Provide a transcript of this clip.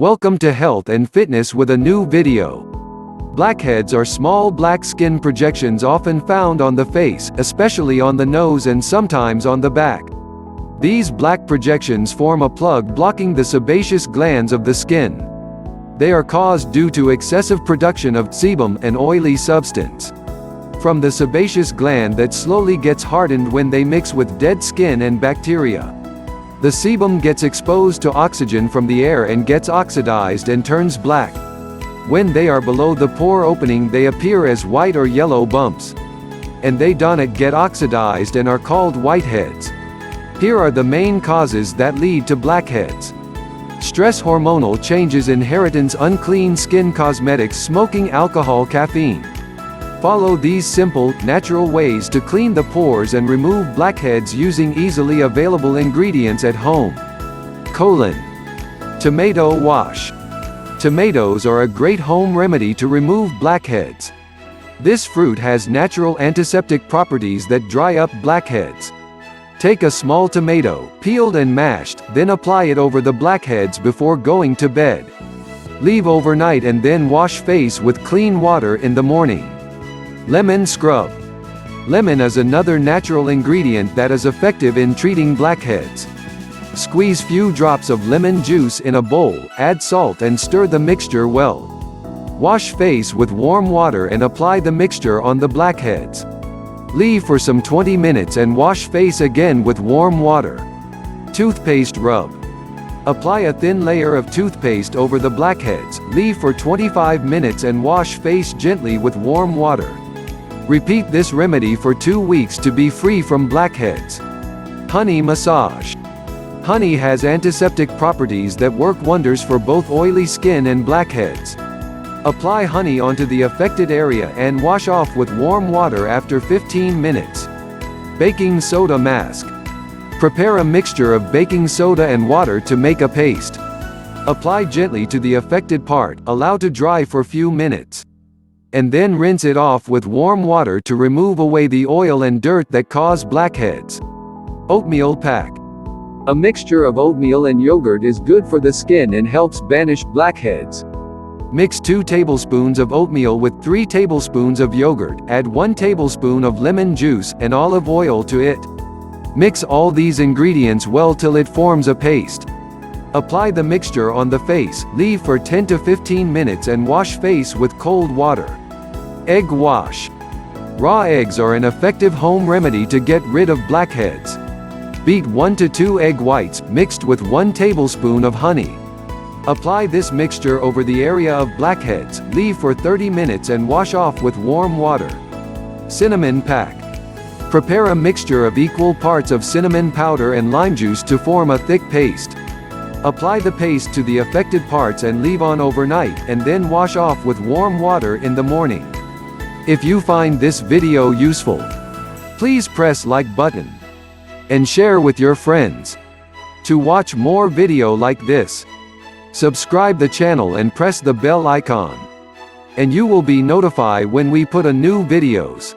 Welcome to Health and Fitness with a new video. Blackheads are small black skin projections often found on the face, especially on the nose and sometimes on the back. These black projections form a plug blocking the sebaceous glands of the skin. They are caused due to excessive production of sebum, an oily substance, from the sebaceous gland that slowly gets hardened when they mix with dead skin and bacteria. The sebum gets exposed to oxygen from the air and gets oxidized and turns black. When they are below the pore opening, they appear as white or yellow bumps. And they do not get oxidized and are called whiteheads. Here are the main causes that lead to blackheads. Stress, hormonal changes, inheritance, unclean skin, cosmetics, smoking, alcohol, caffeine. Follow these simple, natural ways to clean the pores and remove blackheads using easily available ingredients at home. Tomato wash. Tomatoes are a great home remedy to remove blackheads. This fruit has natural antiseptic properties that dry up blackheads. Take a small tomato, peeled and mashed, then apply it over the blackheads before going to bed. Leave overnight and then wash face with clean water in the morning. Lemon scrub. Lemon is another natural ingredient that is effective in treating blackheads. Squeeze few drops of lemon juice in a bowl, add salt and stir the mixture well. Wash face with warm water and apply the mixture on the blackheads. Leave for some 20 minutes and wash face again with warm water. Toothpaste rub. Apply a thin layer of toothpaste over the blackheads, leave for 25 minutes and wash face gently with warm water. Repeat this remedy for 2 weeks to be free from blackheads. Honey massage. Honey has antiseptic properties that work wonders for both oily skin and blackheads. Apply honey onto the affected area and wash off with warm water after 15 minutes. Baking soda mask. Prepare a mixture of baking soda and water to make a paste. Apply gently to the affected part, allow to dry for few minutes, and then rinse it off with warm water to remove away the oil and dirt that cause blackheads. Oatmeal pack. A mixture of oatmeal and yogurt is good for the skin and helps banish blackheads. Mix 2 tablespoons of oatmeal with 3 tablespoons of yogurt, add 1 tablespoon of lemon juice and olive oil to it. Mix all these ingredients well till it forms a paste. Apply the mixture on the face, leave for 10 to 15 minutes and wash face with cold water. Egg wash. Raw eggs are an effective home remedy to get rid of blackheads. Beat 1 to 2 egg whites, mixed with 1 tablespoon of honey. Apply this mixture over the area of blackheads, leave for 30 minutes and wash off with warm water. Cinnamon pack. Prepare a mixture of equal parts of cinnamon powder and lime juice to form a thick paste. Apply the paste to the affected parts and leave on overnight, and then wash off with warm water in the morning. If you find this video useful, please press like button and share with your friends. To watch more video like this, subscribe the channel and press the bell icon, and you will be notified when we put a new videos.